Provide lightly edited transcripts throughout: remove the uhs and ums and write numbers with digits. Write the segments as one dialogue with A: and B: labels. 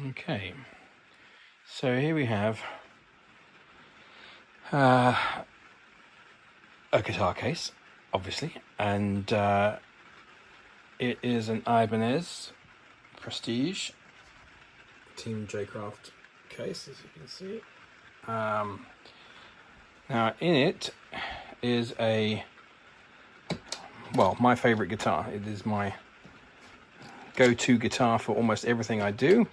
A: Okay, so here we have a guitar case, obviously, and it is an Ibanez Prestige Team J-Craft case, as you can see. Now in it is my favorite guitar. It is my go-to guitar for almost everything I do,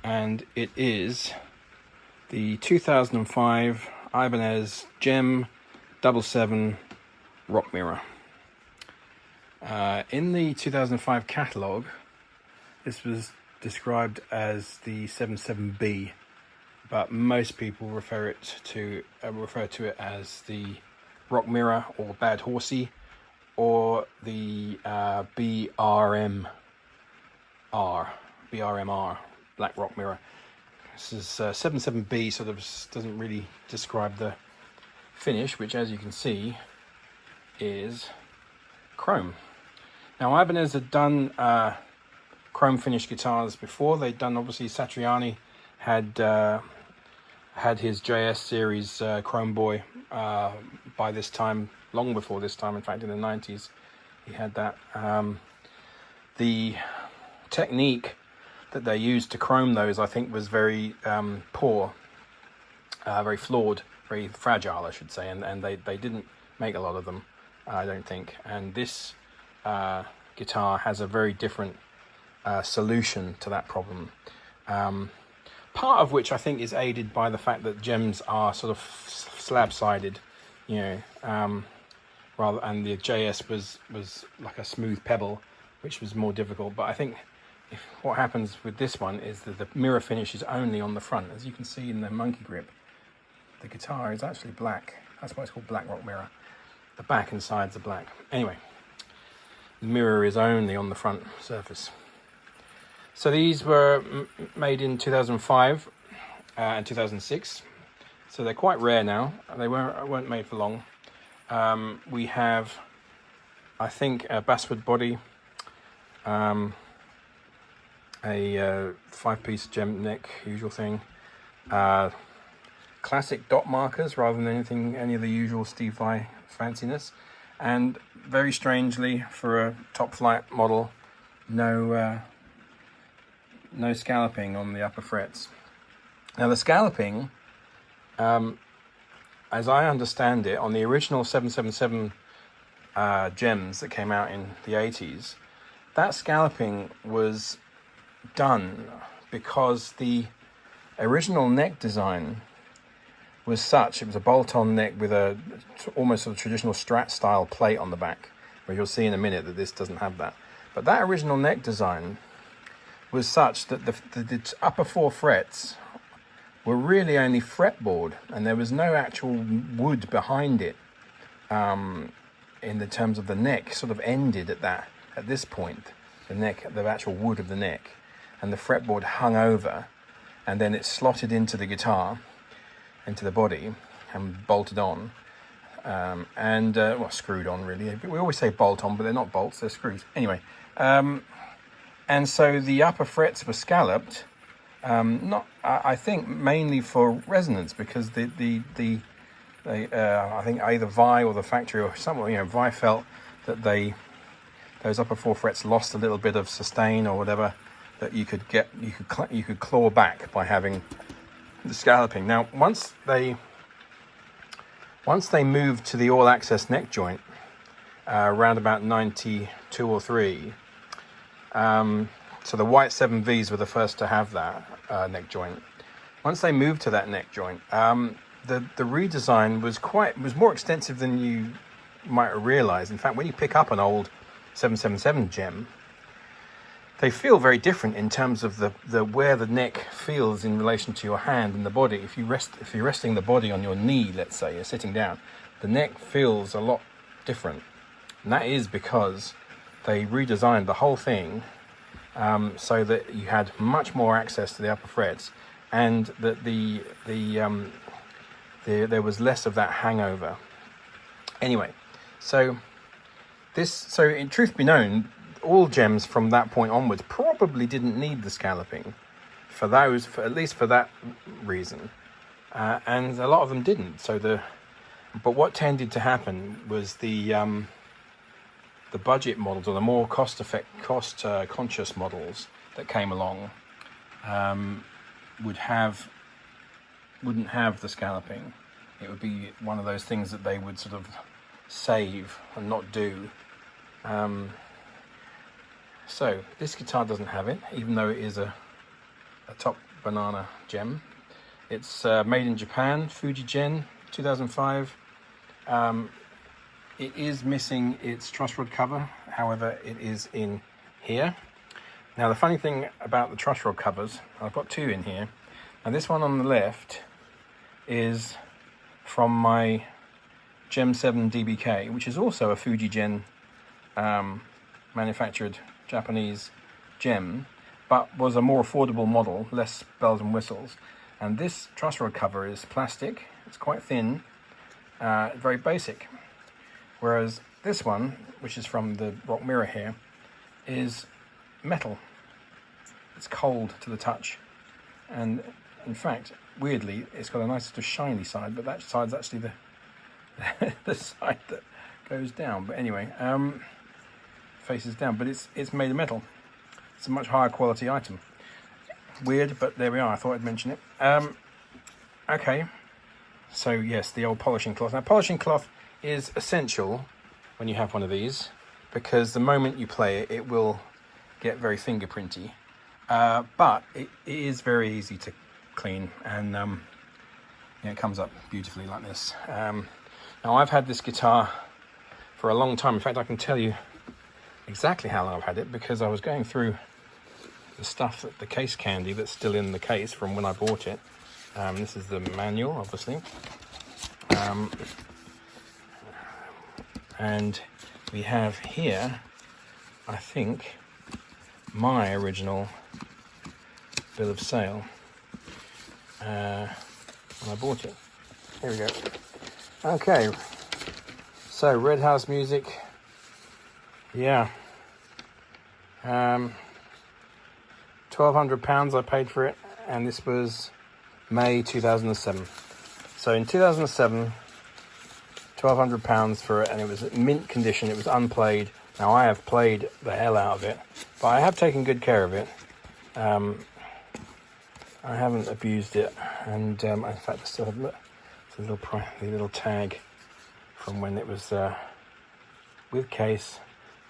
A: and it is the 2005 Ibanez Jem 777 Rock Mirror. In the 2005 catalogue, this was described as the 77B, but most people refer to it as the Rock Mirror or Bad Horsey, or the BRMR Black Rock Mirror. This is 77B, sort of doesn't really describe the finish, which, as you can see, is chrome. Now, Ibanez had done chrome finish guitars before. They'd done, obviously, Satriani had his JS series Chrome Boy by this time, long before this time, in fact in the 90s he had that. The technique that they used to chrome those, I think, was very poor, very flawed, very fragile, I should say, and they didn't make a lot of them, I don't think. And this guitar has a very different solution to that problem. Part of which I think is aided by the fact that Jems are sort of slab-sided, rather, and the JS was like a smooth pebble, which was more difficult. But I think what happens with this one is that the mirror finish is only on the front. As you can see in the monkey grip, the guitar is actually black. That's why it's called Black Rock Mirror. The back and sides are black. Anyway, the mirror is only on the front surface. So these were made in 2005 and 2006. So they're quite rare now. They weren't made for long. We have, I think, a basswood body, a 5-piece gem neck, usual thing. Classic dot markers rather than any of the usual Steve Vai fanciness. And very strangely, for a top flight model, no scalloping on the upper frets. Now the scalloping, as I understand it, on the original 777 Jems that came out in the 80s, that scalloping was done because the original neck design was such, it was a bolt-on neck with a almost sort of traditional Strat style plate on the back, where you'll see in a minute that this doesn't have that. But that original neck design was such that the upper 4 frets were really only fretboard, and there was no actual wood behind it. In the terms of the neck, sort of ended at this point, the actual wood of the neck, and the fretboard hung over, and then it slotted into the guitar, into the body, and bolted on, screwed on really. We always say bolt on, but they're not bolts; they're screws. Anyway. And so the upper frets were scalloped, I think mainly for resonance, because I think either Vai or the factory or someone, Vai felt that those upper 4 frets lost a little bit of sustain or whatever that you could claw back by having the scalloping. Now, once they moved to the all-access neck joint around about 92 or 3. So the white 7Vs were the first to have that neck joint. Once they moved to that neck joint, the redesign was more extensive than you might realize. In fact, when you pick up an old 777 Jem, they feel very different in terms of the where the neck feels in relation to your hand and the body. If you're resting the body on your knee, let's say you're sitting down, the neck feels a lot different, and that is because they redesigned the whole thing so that you had much more access to the upper frets, and that there was less of that hangover. Anyway, so in truth be known, all Jems from that point onwards probably didn't need the scalloping, for those, at least for that reason, and a lot of them didn't. But what tended to happen was the budget models, or the more cost conscious models that came along, wouldn't have the scalloping. It would be one of those things that they would sort of save and not do. So this guitar doesn't have it, even though it is a top banana Jem. It's made in Japan, Fuji Gen, 2005. It is missing its truss rod cover, however it is in here. Now the funny thing about the truss rod covers, I've got two in here, and this one on the left is from my Gem 7 DBK, which is also a Fuji Gen manufactured Japanese Jem, but was a more affordable model, less bells and whistles. And this truss rod cover is plastic, it's quite thin, very basic. Whereas this one, which is from the Rock Mirror here, is metal. It's cold to the touch. And in fact, weirdly, it's got a nice sort of shiny side, but that side's actually the the side that goes down. But anyway, faces down, but it's made of metal. It's a much higher quality item. Weird, but there we are. I thought I'd mention it. Okay, so yes, the old polishing cloth. Now, polishing cloth is essential when you have one of these, because the moment you play it, it will get very fingerprinty. But it is very easy to clean, and it comes up beautifully like this. Now, I've had this guitar for a long time. In fact, I can tell you exactly how long I've had it, because I was going through the stuff, the case candy that's still in the case from when I bought it. This is the manual, obviously. And we have here, I think, my original bill of sale when I bought it. Here we go. Okay, so Red House Music, yeah, £1,200 I paid for it, and this was May 2007. So in 2007, £1,200 for it, and it was mint condition. It was unplayed. Now, I have played the hell out of it, but I have taken good care of it. I haven't abused it, and in fact, I still have the little tag from when it was with case,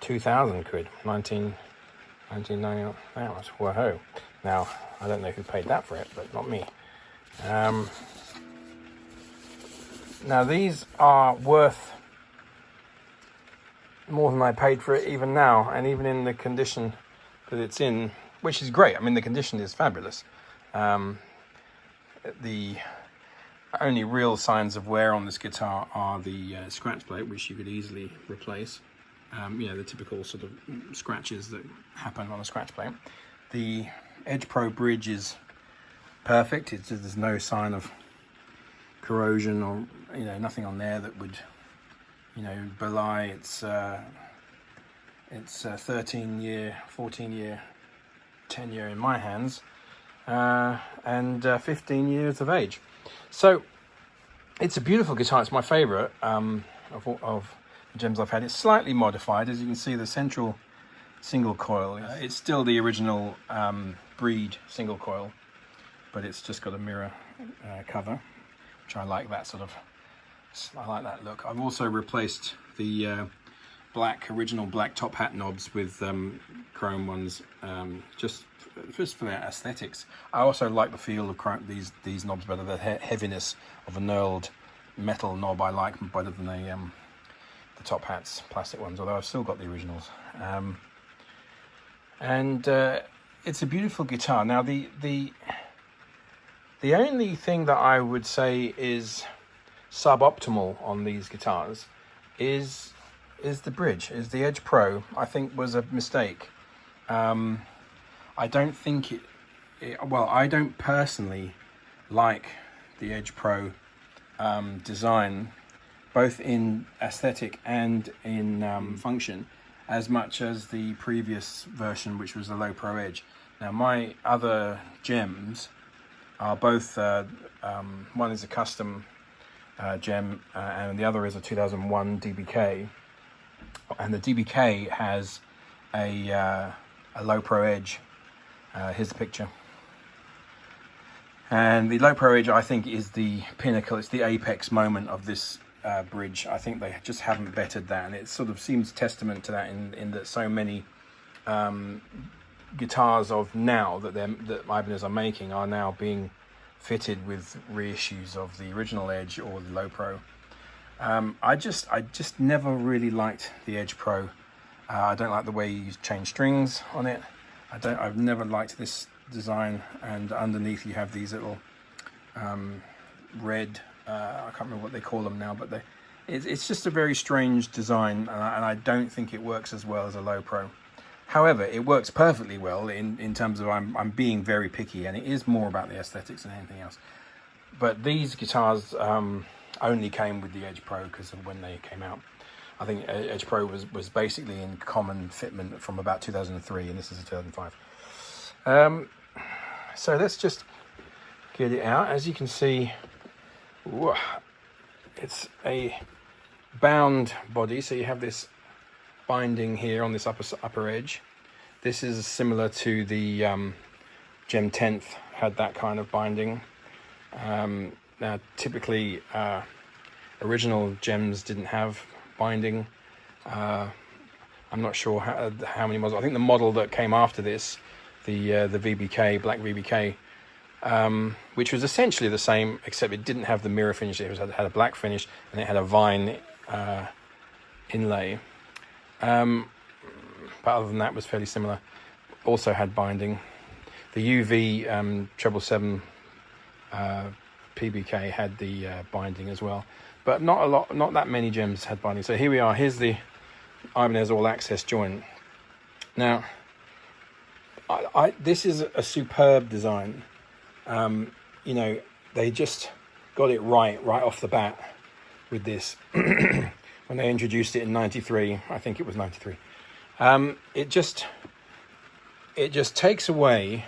A: 2,000 quid, 1999. That was whoa. Now, I don't know who paid that for it, but not me. Now, these are worth more than I paid for it even now, and even in the condition that it's in, which is great. I mean, the condition is fabulous. The only real signs of wear on this guitar are the scratch plate, which you could easily replace. The typical sort of scratches that happen on a scratch plate. The Edge Pro bridge is perfect. There's no sign of corrosion or nothing on there that would belie its 13-year, 14-year, 10-year in my hands, and 15 years of age. So it's a beautiful guitar. It's my favorite of the Jems I've had. It's slightly modified. As you can see, the central single coil, it's still the original breed single coil, but it's just got a mirror cover, which I like that look. I've also replaced the original black top hat knobs with chrome ones, just for their aesthetics. I also like the feel of these knobs better. The heaviness of a knurled metal knob I like better than the top hats plastic ones, although I've still got the originals. And it's a beautiful guitar. Now, the only thing that I would say is suboptimal on these guitars is the bridge. Is the Edge Pro, I think, was a mistake. I don't think I don't personally like the Edge Pro design, both in aesthetic and in function, as much as the previous version, which was the Low Pro Edge. Now my other Jems are both, one is a custom Jem and the other is a 2001 DBK. And the DBK has a low pro edge. Here's the picture. And the low pro edge, I think, is the pinnacle. It's the apex moment of this bridge. I think they just haven't bettered that, and it sort of seems testament to that in that so many guitars of now that Ibanez are making are now being fitted with reissues of the original edge or the low pro. I just never really liked the Edge Pro. I don't like the way you change strings on it. I've never liked this design, and underneath you have these little red, I can't remember what they call them now, but it's just a very strange design, and I don't think it works as well as a low pro. However, it works perfectly well in terms of I'm being very picky, and it is more about the aesthetics than anything else. But these guitars only came with the Edge Pro because of when they came out. I think Edge Pro was basically in common fitment from about 2003, and this is a 2005. So let's just get it out. As you can see, it's a bound body, so you have this binding here on this upper edge. This is similar to the Jem 10th, had that kind of binding. Now typically original Jems didn't have binding. I'm not sure how many models. I think the model that came after this, the VBK, black VBK, which was essentially the same, except it didn't have the mirror finish. It had a black finish, and it had a vine inlay. But other than that, it was fairly similar. Also had binding. The UV 777 PBK had the binding as well, but not that many Jems had binding. So here we are. Here's the Ibanez All Access joint. Now, this is a superb design. You know, they just got it right off the bat with this. When they introduced it in '93, I think it was '93. It just takes away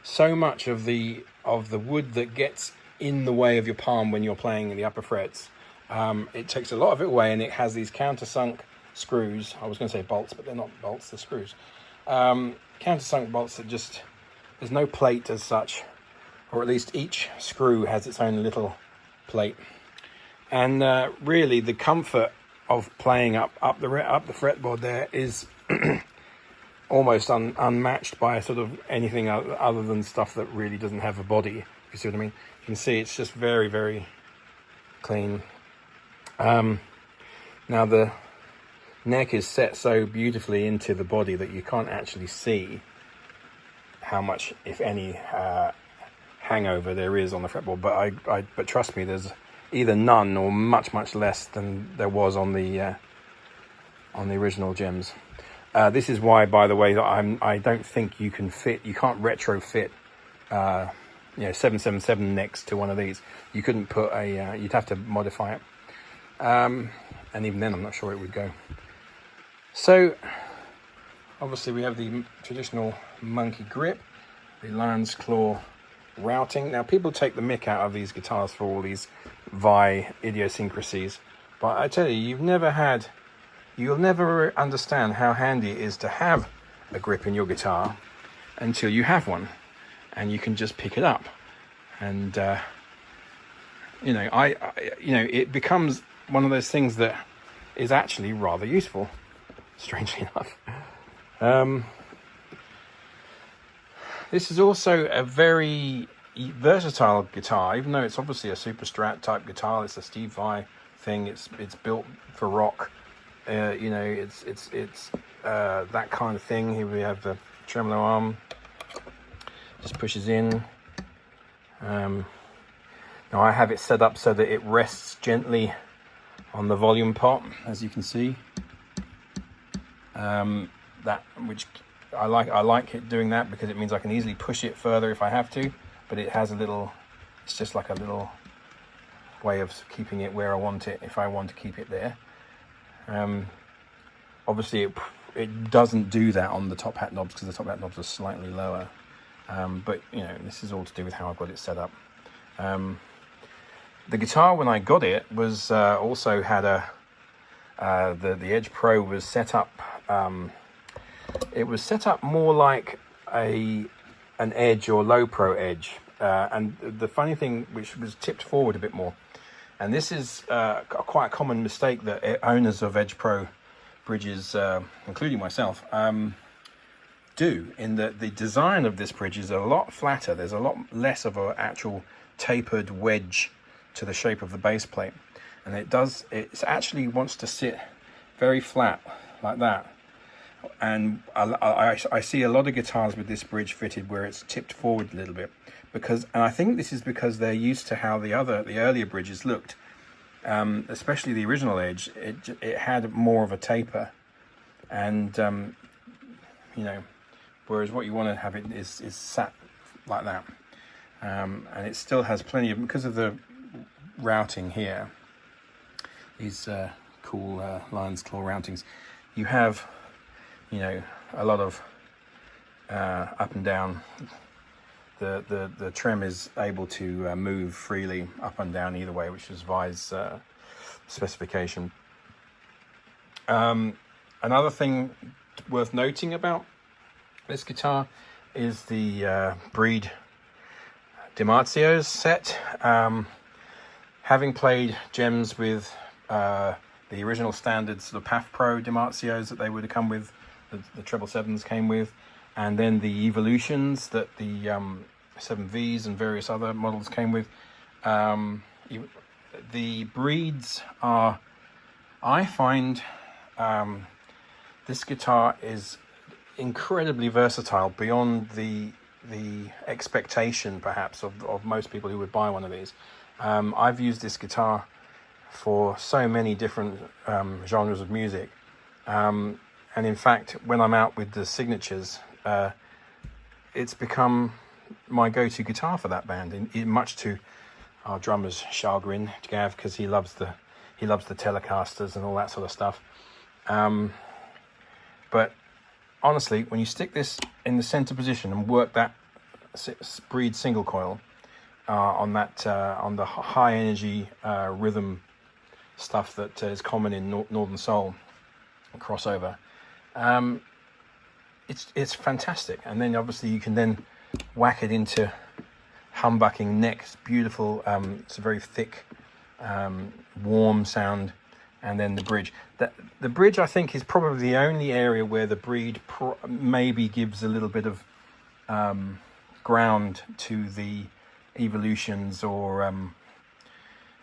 A: so much of the wood that gets in the way of your palm when you're playing in the upper frets. It takes a lot of it away, and it has these countersunk screws. I was going to say bolts, but they're not bolts, they're screws. Countersunk bolts that just, there's no plate as such, or at least each screw has its own little plate. And really the comfort of playing up the fretboard there is almost unmatched by sort of anything other than stuff that really doesn't have a body, if you see what I mean. You can see it's just very, very clean. Now the neck is set so beautifully into the body that you can't actually see how much, if any, hangover there is on the fretboard. But trust me, there's either none or much less than there was on the original Jems. This is why, by the way, that I don't think you can't retrofit 777 next to one of these. You couldn't put you'd have to modify it, and even then I'm not sure it would go. So obviously we have the traditional monkey grip, the lion's claw routing. Now people take the mick out of these guitars for all these Vi idiosyncrasies, but I tell you, you'll never understand how handy it is to have a grip in your guitar until you have one and you can just pick it up. And it becomes one of those things that is actually rather useful, strangely enough. This is also a very versatile guitar, even though it's obviously a super strat type guitar. It's a Steve Vai thing. It's built for rock. It's that kind of thing. Here we have the tremolo arm. Just pushes in. Now I have it set up so that it rests gently on the volume pot, as you can see. Which I like it doing that because it means I can easily push it further if I have to. But it has it's just like a little way of keeping it where I want it, if I want to keep it there. Obviously it doesn't do that on the top hat knobs because the top hat knobs are slightly lower. But this is all to do with how I've got it set up. The guitar, when I got it, was also had the Edge Pro was set up. It was set up more like an Edge or Low Pro Edge, and the funny thing, which was tipped forward a bit more. And this is quite a common mistake that owners of Edge Pro bridges, including myself, do, in that the design of this bridge is a lot flatter. There's a lot less of an actual tapered wedge to the shape of the base plate, and it actually wants to sit very flat like that. And I see a lot of guitars with this bridge fitted where it's tipped forward a little bit, and I think this is because they're used to how the earlier bridges looked, especially the original Edge. It had more of a taper, and whereas what you want to have it is sat like that, and it still has plenty of, because of the routing here, these cool lion's claw routings. You have a lot of up and down. The trem is able to move freely up and down either way, which is Vi's specification. Another thing worth noting about this guitar is the Breed Dimarzios set. Having played Jems with the original standard sort of PAF Pro Dimarzios that they would have come with, the treble sevens came with, and then the Evolutions that the 7Vs and various other models came with. The Breeds are, I find, this guitar is incredibly versatile beyond the expectation perhaps of most people who would buy one of these. I've used this guitar for so many different genres of music, and in fact when I'm out with the signatures, it's become my go-to guitar for that band, much to our drummer's chagrin, Gav, because he loves the Telecasters and all that sort of stuff. But honestly, when you stick this in the center position and work that Breed single coil on the high energy rhythm stuff that is common in Northern Soul crossover, it's fantastic. And then obviously you can then whack it into humbucking necks, beautiful. It's a very thick, warm sound. And then the bridge. The bridge, I think, is probably the only area where the Breed maybe gives a little bit of ground to the Evolutions or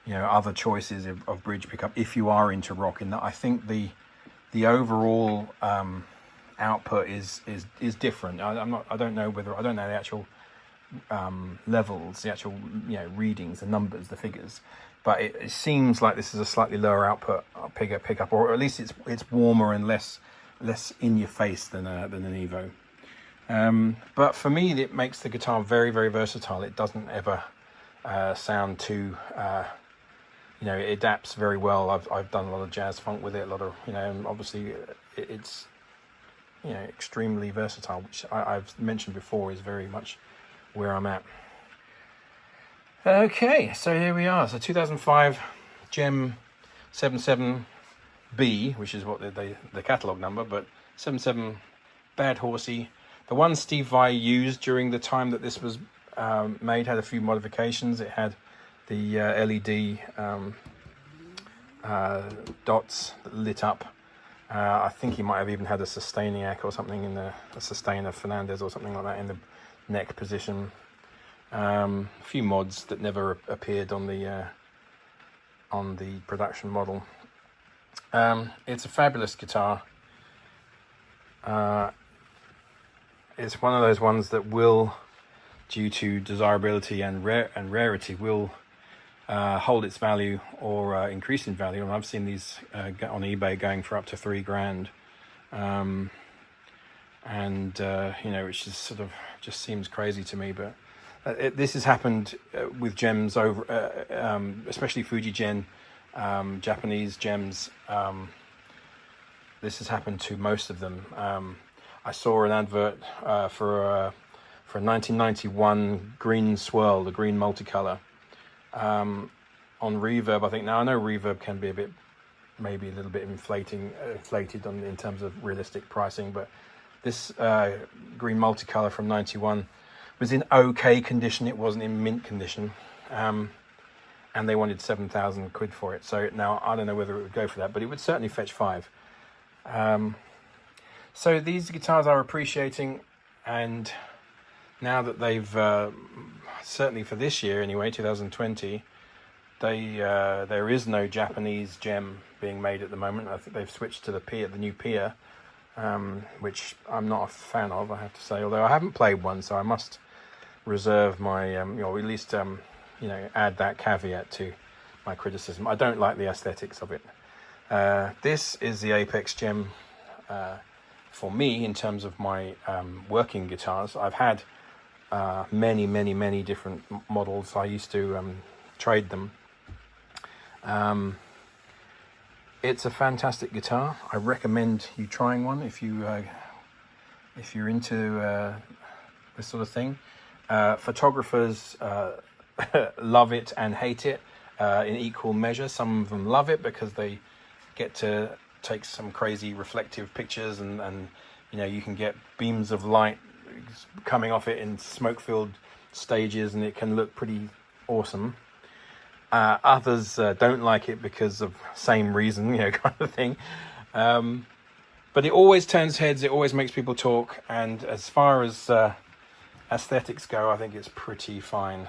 A: other choices of bridge pickup, if you are into rock. In that, I think the overall output is different. I don't know the actual levels, the actual readings, the numbers, the figures. But it seems like this is a slightly lower output pickup, or at least it's warmer and less in your face than an Evo. But for me, it makes the guitar very, very versatile. It doesn't ever sound too, it adapts very well. I've done a lot of jazz funk with it, a lot of obviously it's extremely versatile, which I've mentioned before is very much where I'm at. Okay, so here we are. So 2005 Jem 77B, which is what the catalogue number, but 77 Bad Horsey. The one Steve Vai used during the time that this was made had a few modifications. It had the LED dots that lit up. I think he might have even had a Sustainiac or something in a Sustainer Fernandez or something like that in the neck position. A few mods that never appeared on the production model. It's a fabulous guitar. It's one of those ones that will, due to desirability and rarity, will hold its value or increase in value. And I've seen these on eBay going for up to $3,000. Which is sort of just seems crazy to me, but this has happened with Jems over, especially Fuji Gen, Japanese Jems. this has happened to most of them. I saw an advert for a 1991 green swirl, the green multicolor, on Reverb. I think now I know Reverb can be maybe a little bit inflated in terms of realistic pricing, but this green multicolor from 91 was in okay condition. It wasn't in mint condition, and they wanted 7,000 quid for it. So now I don't know whether it would go for that, but it would certainly fetch 5. So these guitars are appreciating, and now that they've certainly for this year anyway, 2020, there is no Japanese Jem being made at the moment. I think they've switched to the new Pia, which I'm not a fan of, I have to say. Although I haven't played one, so I must reserve my, or at least add that caveat to my criticism. I don't like the aesthetics of it. This is the Apex Jem for me in terms of my working guitars. I've had many different models. I used to trade them. It's a fantastic guitar. I recommend you trying one if you're into this sort of thing. Photographers love it and hate it in equal measure. Some of them love it because they get to take some crazy reflective pictures, and you can get beams of light coming off it in smoke-filled stages, and it can look pretty awesome. Others don't like it because of same reason, kind of thing. But it always turns heads. It always makes people talk. And as far as aesthetics go, I think it's pretty fine.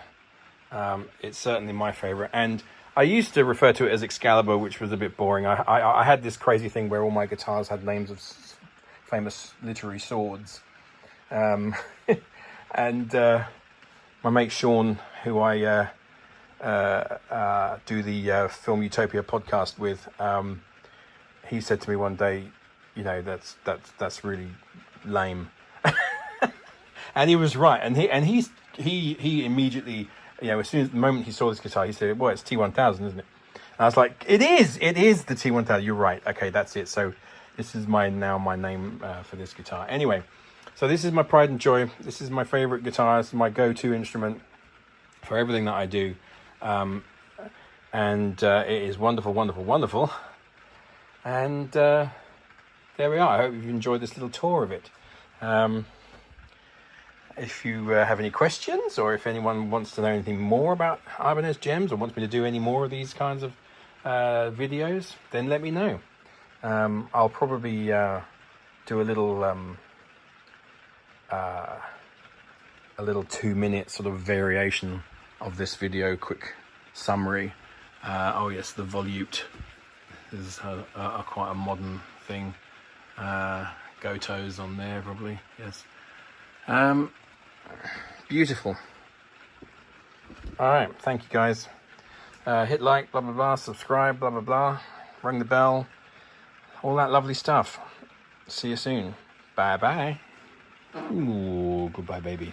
A: It's certainly my favorite. And I used to refer to it as Excalibur, which was a bit boring. I had this crazy thing where all my guitars had names of famous literary swords. And my mate Sean, who I do the Film Utopia podcast with, he said to me one day, that's really lame. And he was right. And he immediately, as soon as the moment he saw this guitar, he said, well, it's T-1000, isn't it? And I was like, it is the T-1000. You're right. Okay, that's it. So this is my name for this guitar. Anyway, so this is my pride and joy. This is my favorite guitar. This is my go-to instrument for everything that I do. And it is wonderful, wonderful, wonderful. And there we are. I hope you've enjoyed this little tour of it. If you have any questions, or if anyone wants to know anything more about Ibanez Jems, or wants me to do any more of these kinds of videos, then let me know. I'll probably do a little 2-minute sort of variation of this video, quick summary. Oh yes, the volute. This is quite a modern thing. Goto's on there probably, yes. Beautiful. Alright, thank you guys. Hit like, blah blah blah, subscribe, blah blah blah, ring the bell, all that lovely stuff. See you soon. Bye bye. Ooh, goodbye baby.